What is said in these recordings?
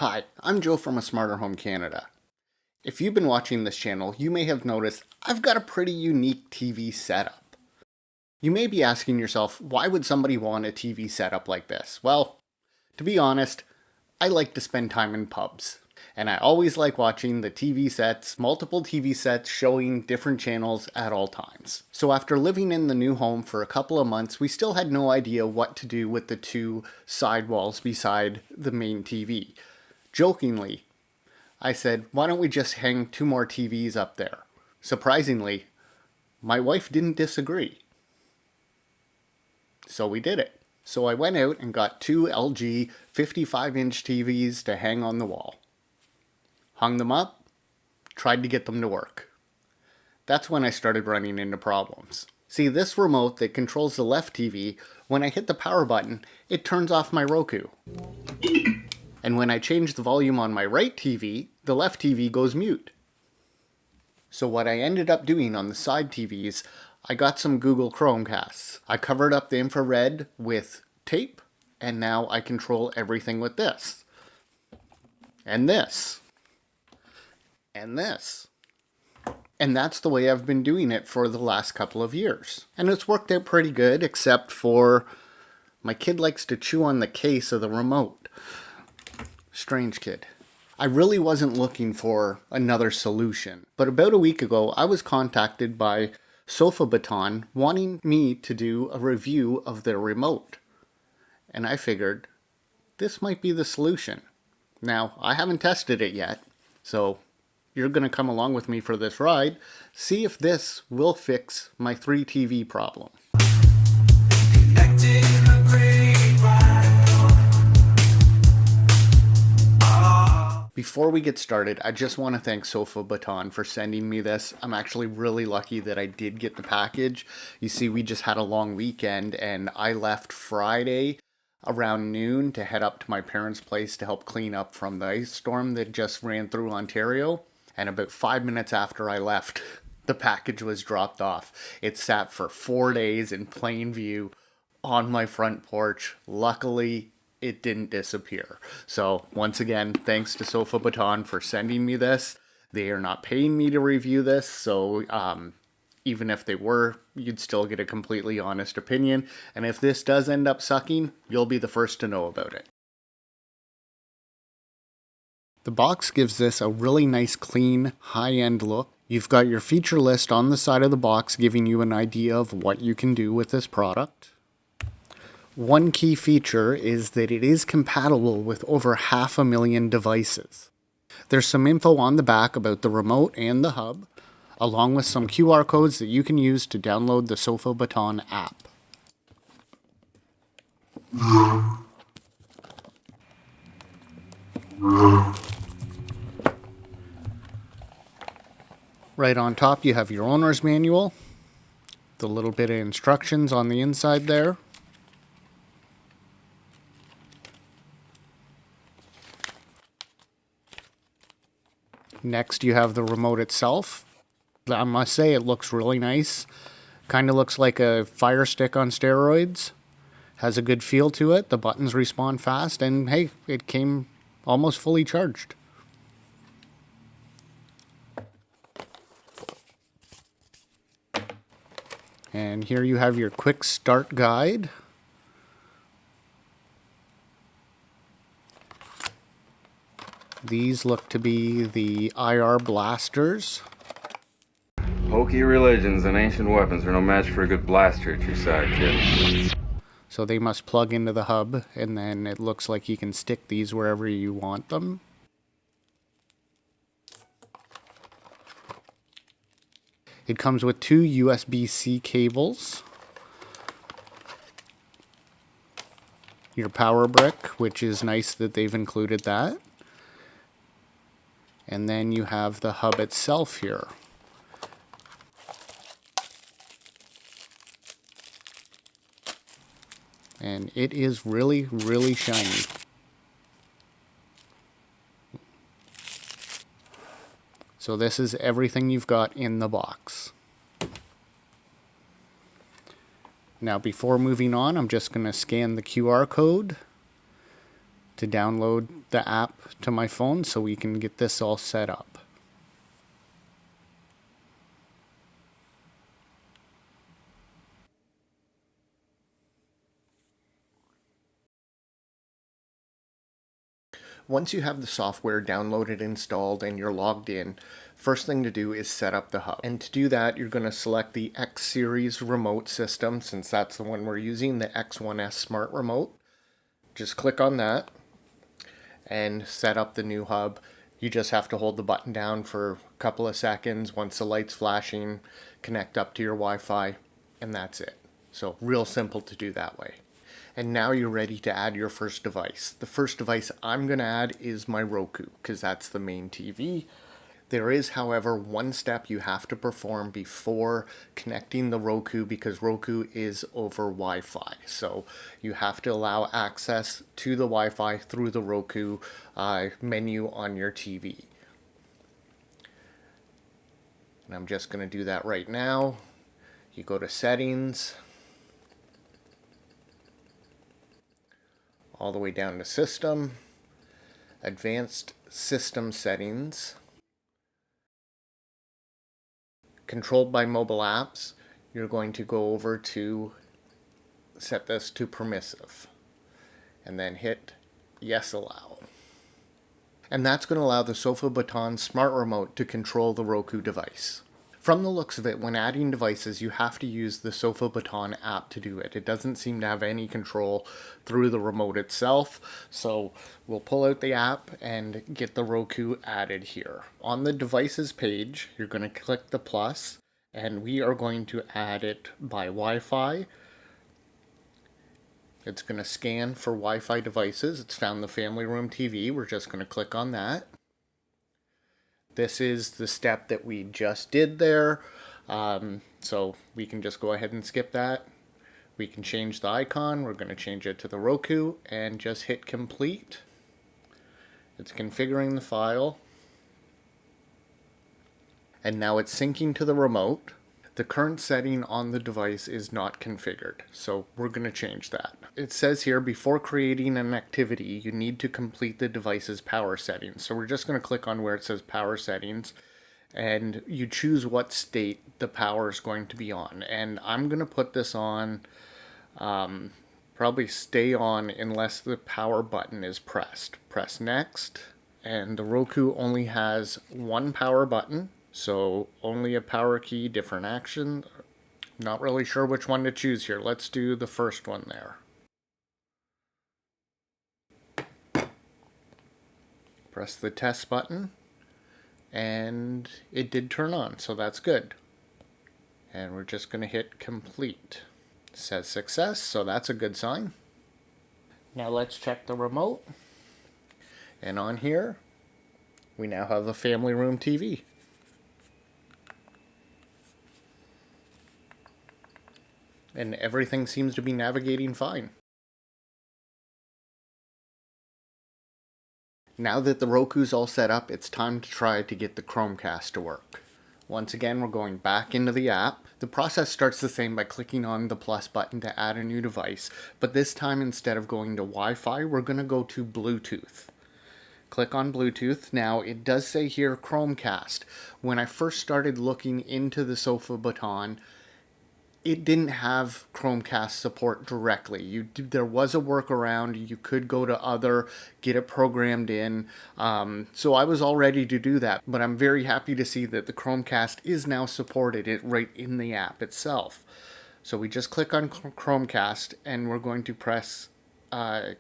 Hi, I'm Joe from ASmarterHomeCanada. If you've been watching this channel, you may have noticed I've got a pretty unique TV setup. You may be asking yourself, why would somebody want a TV setup like this? Well, to be honest, I like to spend time in pubs. And I always like watching the TV sets, multiple TV sets showing different channels at all times. So after living in the new home for a couple of months, we still had no idea what to do with the two side walls beside the main TV. Jokingly, I said, why don't we just hang two more TVs up there? Surprisingly, my wife didn't disagree. So we did it. So I went out and got two LG 55-inch TVs to hang on the wall. Hung them up, tried to get them to work. That's when I started running into problems. See, this remote that controls the left TV, when I hit the power button, it turns off my Roku. And when I change the volume on my right TV, the left TV goes mute. So what I ended up doing on the side TVs, I got some Google Chromecasts. I covered up the infrared with tape, and now I control everything with this. And this. And this. And that's the way I've been doing it for the last couple of years. And it's worked out pretty good, except for my kid likes to chew on the case of the remote. Strange kid. I really wasn't looking for another solution, but about a week ago I was contacted by Sofabaton wanting me to do a review of their remote. And I figured this might be the solution. Now, I haven't tested it yet, so you're going to come along with me for this ride, see if this will fix my 3 TV problem. Before we get started, I just want to thank Sofabaton for sending me this. I'm actually really lucky that I did get the package. You see, we just had a long weekend and I left Friday around noon to head up to my parents' place to help clean up from the ice storm that just ran through Ontario. And about 5 minutes after I left, the package was dropped off. It sat for 4 days in plain view on my front porch. Luckily, it didn't disappear. So once again, thanks to Sofabaton for sending me this. They are not paying me to review this, so even if they were, you'd still get a completely honest opinion. And if this does end up sucking, you'll be the first to know about it. The box gives this a really nice, clean, high-end look. You've got your feature list on the side of the box giving you an idea of what you can do with this product. One key feature is that it is compatible with over 500,000 devices. There's some info on the back about the remote and the hub, along with some QR codes that you can use to download the Sofabaton app. Right on top you have your owner's manual, the little bit of instructions on the inside there. Next you have the remote itself. I must say it looks really nice. Kind of looks like a Fire Stick on steroids. Has a good feel to it. The buttons respond fast, and hey, it came almost fully charged. And here you have your quick start guide. These look to be the IR blasters. Hokey religions and ancient weapons are no match for a good blaster at your side, kid. So they must plug into the hub, and then it looks like you can stick these wherever you want them. It comes with 2 USB-C cables. Your power brick, which is nice that they've included that. And then you have the hub itself here. And it is really, really shiny. So this is everything you've got in the box. Now before moving on, I'm just going to scan the QR code to download the app to my phone so we can get this all set up. Once you have the software downloaded, installed, and you're logged in, first thing to do is set up the hub. And to do that, you're going to select the X series remote system, since that's the one we're using, the X1S Smart Remote. Just click on that and set up the new hub. You just have to hold the button down for a couple of seconds. Once the light's flashing, connect up to your Wi-Fi, and that's it. So real simple to do that way. And now you're ready to add your first device. The first device I'm going to add is my Roku, because that's the main TV. There is, however, one step you have to perform before connecting the Roku, because Roku is over Wi-Fi. So you have to allow access to the Wi-Fi through the Roku menu on your TV. And I'm just going to do that right now. You go to Settings, all the way down to System, Advanced System Settings, Controlled by Mobile Apps. You're going to go over to set this to permissive, and then hit Yes Allow. And that's going to allow the Sofabaton Smart Remote to control the Roku device. From the looks of it, when adding devices, you have to use the Sofabaton app to do it. It doesn't seem to have any control through the remote itself. So we'll pull out the app and get the Roku added here. On the devices page, you're going to click the plus, and we are going to add it by Wi-Fi. It's going to scan for Wi-Fi devices. It's found the family room TV. We're just going to click on that. This is the step that we just did there, so we can just go ahead and skip that. We can change the icon. We're going to change it to the Roku and just hit complete. It's configuring the file, and now it's syncing to the remote. The current setting on the device is not configured, so we're going to change that. It says here, before creating an activity, you need to complete the device's power settings. So we're just going to click on where it says power settings, and you choose what state the power is going to be on. And I'm going to put this on, probably stay on unless the power button is pressed. Press next, and the Roku only has one power button. So only a power key, different action. Not really sure which one to choose here. Let's do the first one there. Press the test button, and it did turn on, so that's good. And we're just going to hit complete. It says success, so that's a good sign. Now let's check the remote. And on here, we now have a family room TV. And everything seems to be navigating fine. Now that the Roku's all set up, it's time to try to get the Chromecast to work. Once again, we're going back into the app. The process starts the same by clicking on the plus button to add a new device, but this time instead of going to Wi-Fi, we're going to go to Bluetooth. Click on Bluetooth. Now it does say here Chromecast. When I first started looking into the Sofabaton, it didn't have Chromecast support directly. There was a workaround. You could go to other, get it programmed in. So I was all ready to do that. But I'm very happy to see that the Chromecast is now supported right in the app itself. So we just click on Chromecast, and we're going to press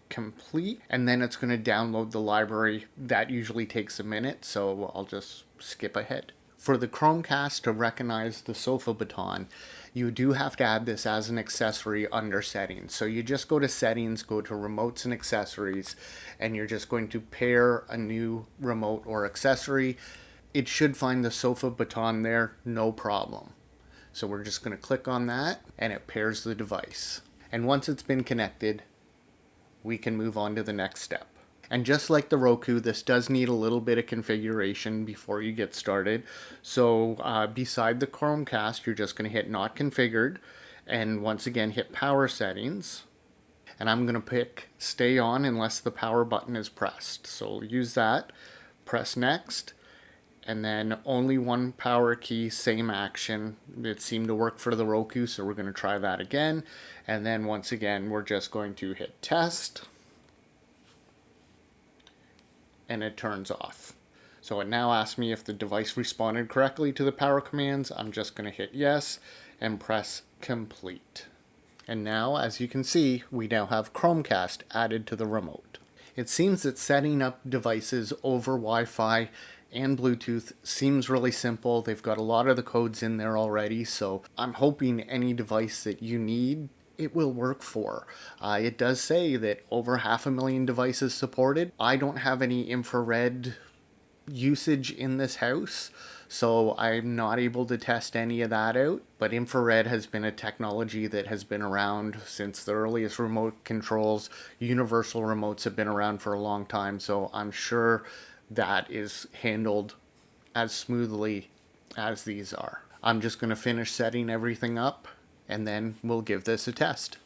complete. And then it's going to download the library. That usually takes a minute, so I'll just skip ahead. For the Chromecast to recognize the Sofabaton, you do have to add this as an accessory under settings. So you just go to settings, go to remotes and accessories, and you're just going to pair a new remote or accessory. It should find the Sofabaton there, no problem. So we're just going to click on that, and it pairs the device. And once it's been connected, we can move on to the next step. And just like the Roku, this does need a little bit of configuration before you get started. So beside the Chromecast, you're just going to hit Not Configured, and once again hit Power Settings. and I'm going to pick stay on unless the power button is pressed. So use that, press next, and then only one power key, same action. It seemed to work for the Roku, so we're going to try that again. And then once again, we're just going to hit test, and it turns off. So it now asks me if the device responded correctly to the power commands. I'm just going to hit yes and press complete. And now, as you can see, we now have Chromecast added to the remote. It seems that setting up devices over Wi-Fi and Bluetooth seems really simple. They've got a lot of the codes in there already, so I'm hoping any device that you need, it will work for. It does say that over 500,000 devices supported. I don't have any infrared usage in this house, so I'm not able to test any of that out, but infrared has been a technology that has been around since the earliest remote controls. Universal remotes have been around for a long time, so I'm sure that is handled as smoothly as these are. I'm just going to finish setting everything up, and then we'll give this a test.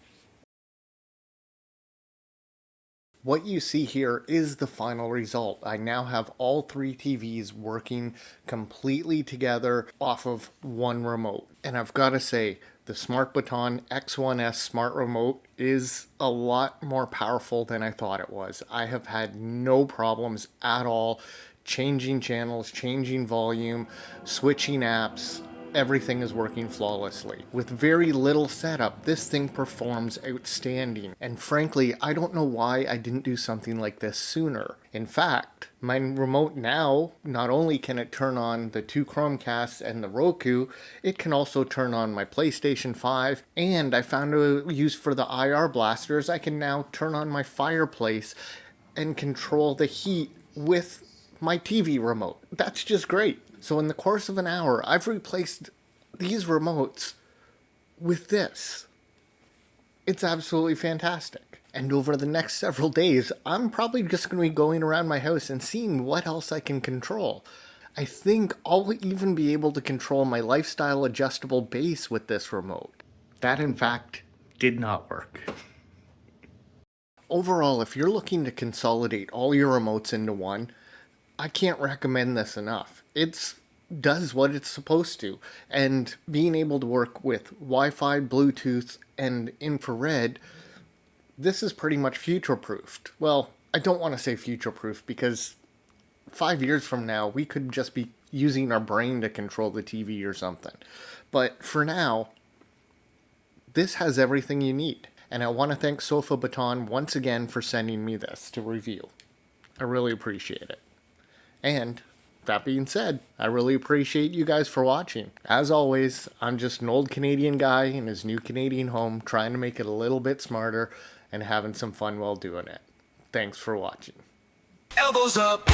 What you see here is the final result. I now have all three TVs working completely together off of one remote. And I've got to say, the Sofabaton X1S Smart Remote is a lot more powerful than I thought it was. I have had no problems at all changing channels, changing volume, switching apps. Everything is working flawlessly. With very little setup, this thing performs outstanding. And frankly, I don't know why I didn't do something like this sooner. In fact, my remote now, not only can it turn on the two Chromecasts and the Roku, it can also turn on my PlayStation 5, and I found a use for the IR blasters. I can now turn on my fireplace and control the heat with my TV remote. That's just great. So in the course of an hour, I've replaced these remotes with this. It's absolutely fantastic. And over the next several days, I'm probably just going to be going around my house and seeing what else I can control. I think I'll even be able to control my lifestyle adjustable base with this remote. That, in fact, did not work. Overall, if you're looking to consolidate all your remotes into one, I can't recommend this enough. It does what it's supposed to, and being able to work with Wi-Fi, Bluetooth, and infrared, this is pretty much future-proofed. Well, I don't want to say future-proof because 5 years from now, we could just be using our brain to control the TV or something. But for now, this has everything you need. And I want to thank Sofabaton once again for sending me this to review. I really appreciate it. And that being said, I really appreciate you guys for watching. As always, I'm just an old Canadian guy in his new Canadian home trying to make it a little bit smarter and having some fun while doing it. Thanks for watching. Elbows up.